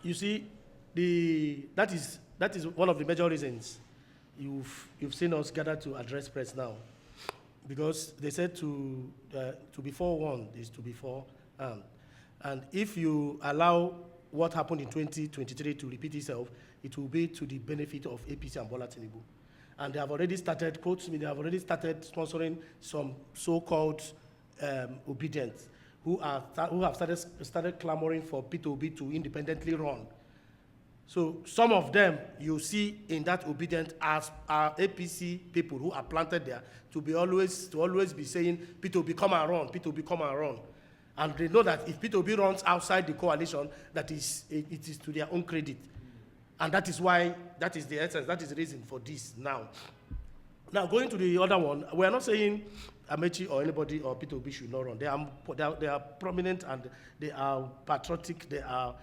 you see, that is one of the major reasons you've seen us gather to address press now, because they said to be forewarned is to be forearmed. And if you allow what happened in 2023 to repeat itself, it will be to the benefit of APC and Bola Tinubu. And they have already started, quotes me, they have already started sponsoring some so-called obedience who have started clamoring for P2B to independently run. So some of them you see in that obedience as are APC people who are planted there to always be saying P2B come and run, P2B come and run. And they know that if P2B runs outside the coalition, it is to their own credit. And that is why, that is the essence, that is the reason for this now. Now, going to the other one, we are not saying Amechi or anybody or P2B should not run. They are prominent and they are patriotic, they are,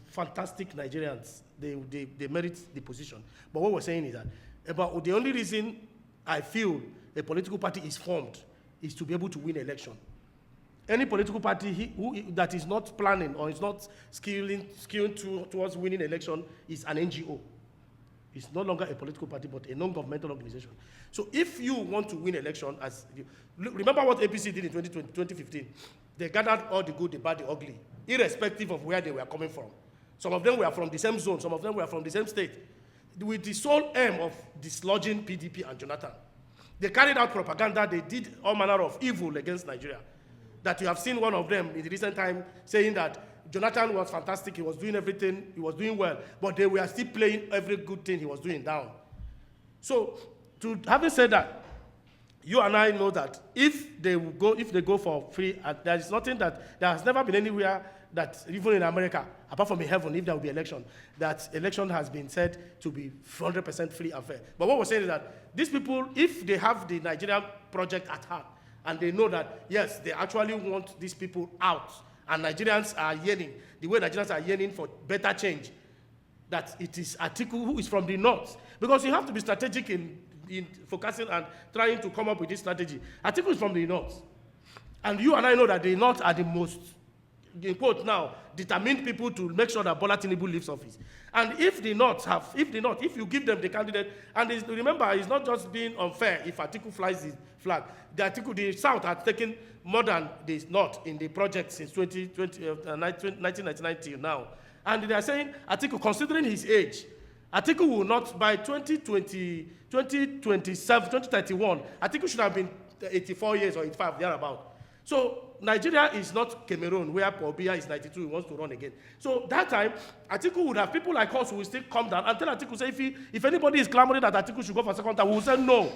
fantastic Nigerians. They merit the position. But what we're saying is that about the only reason I feel a political party is formed is to be able to win election. Any political party that is not planning or is not skewing towards winning election is an NGO. It's no longer a political party, but a non-governmental organization. So if you want to win election, remember what APC did in 2015. They gathered all the good, the bad, the ugly, irrespective of where they were coming from. Some of them were from the same zone, some of them were from the same state, with the sole aim of dislodging PDP and Jonathan. They carried out propaganda, they did all manner of evil against Nigeria. That you have seen one of them in the recent time saying that Jonathan was fantastic, he was doing everything, he was doing well, but they were still playing every good thing he was doing down. So, having said that, you and I know that if they go for free, there is nothing there has never been anywhere that, even in America, apart from in heaven, if there will be election, that election has been said to be 100% free and fair. But what we're saying is that these people, if they have the Nigerian project at heart, and they know that, yes, they actually want these people out, and Nigerians are yearning, the way Nigerians are yearning for better change, that it is Atiku who is from the north. Because you have to be strategic in focusing and trying to come up with this strategy. Atiku is from the north. And you and I know that the north are the most, in quote now, determined people to make sure that Bola Tinubu leaves office. And if you give them the candidate, and remember, it's not just being unfair if Atiku flies the flag. The South has taken more than the North in the project since 1999 till now. And they are saying, Atiku, considering his age, Atiku will not, by 2031, Atiku should have been 84 years or 85, thereabout. So Nigeria is not Cameroon, where Paul Biya is 92, he wants to run again. So that time, Atiku would have people like us who will still come down and tell Atiku, say, if anybody is clamoring that Atiku should go for second time, we will say no.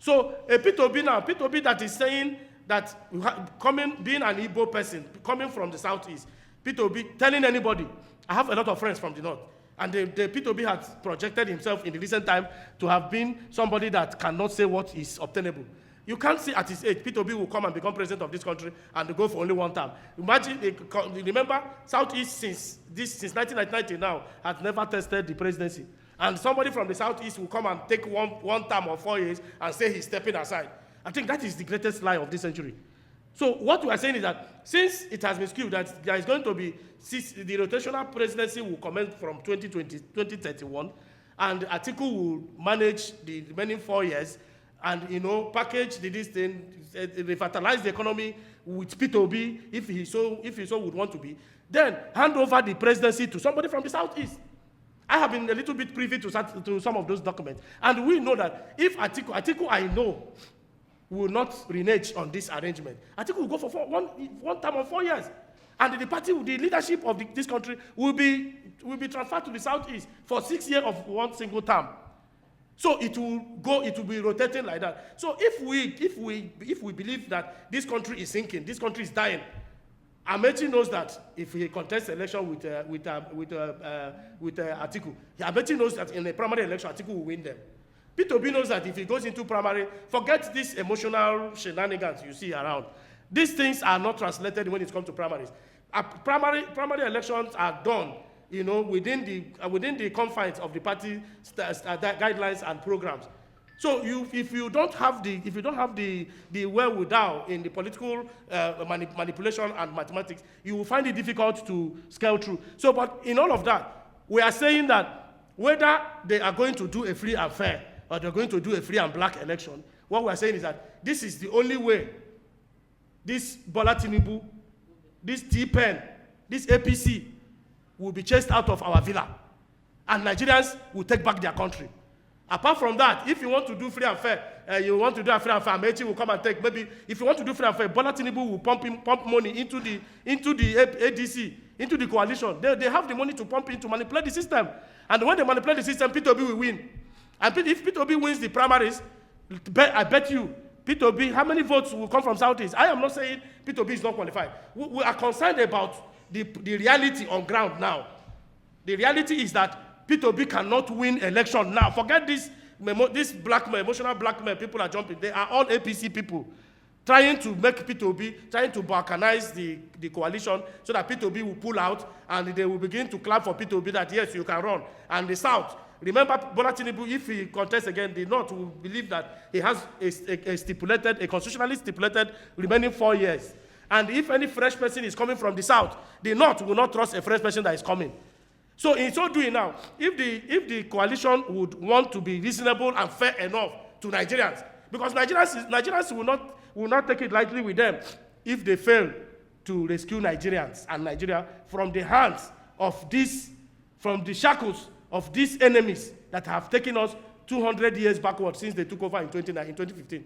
So a P2B that is saying that being an Igbo person, coming from the southeast, P2B telling anybody, I have a lot of friends from the north, and the P2B has projected himself in the recent time to have been somebody that cannot say what is obtainable. You can't see at his age, P2B will come and become president of this country and go for only one term. Imagine, remember, Southeast since 1990 now has never tested the presidency. And somebody from the Southeast will come and take one term or 4 years and say he's stepping aside. I think that is the greatest lie of this century. So what we are saying is that since it has been skewed that there is going to be, the rotational presidency will commence from 2031, and Atiku will manage the remaining 4 years, and package this thing, revitalize the economy with P2B if he so would want to be, then hand over the presidency to somebody from the Southeast. I have been a little bit privy to some of those documents, and we know that if Atiku I know will not renege on this arrangement, Atiku will go for one term of 4 years, and the leadership of this country will be transferred to the Southeast for 6 years of one single term. So it will be rotating like that. So if we believe that this country is sinking, this country is dying, Amechi knows that if he contests election with Atiku, Amechi knows that in a primary election, Atiku will win them. P2B knows that if he goes into primary, forget these emotional shenanigans you see around. These things are not translated when it comes to primaries. Primary elections are done, within the confines of the party guidelines and programs. So if you don't have the wherewithal in the political manipulation and mathematics, you will find it difficult to scale through. So, but in all of that, we are saying that whether they are going to do a free and fair or they're going to do a free and black election, what we are saying is that this is the only way this Bola Tinubu, this T-Pen, this APC will be chased out of our villa, and Nigerians will take back their country. Apart from that, if you want to do free and fair, you want to do a free and fair, Amechi will come and take. Maybe if you want to do free and fair, Bola Tinubu will pump money into the ADC, into the coalition. They have the money to pump in to manipulate the system. And when they manipulate the system, P2B will win. And if P2B wins the primaries, I bet you, P2B, how many votes will come from Southeast? I am not saying P2B is not qualified. We are concerned about the reality on ground now. The reality is that P2B cannot win election now. Forget this blackmail, emotional blackmail people are jumping. They are all APC people trying to make P2B, trying to balkanize the coalition so that P2B will pull out and they will begin to clap for P2B that yes, you can run. And the South, remember Bola Tinubu, if he contests again, the North will believe that he has a constitutionally stipulated remaining 4 years. And if any fresh person is coming from the South, the North will not trust a fresh person that is coming. So in so doing now, if the coalition would want to be reasonable and fair enough to Nigerians, because Nigerians will not take it lightly with them if they fail to rescue Nigerians and Nigeria from the hands of from the shackles of these enemies that have taken us 200 years backward since they took over in 2015.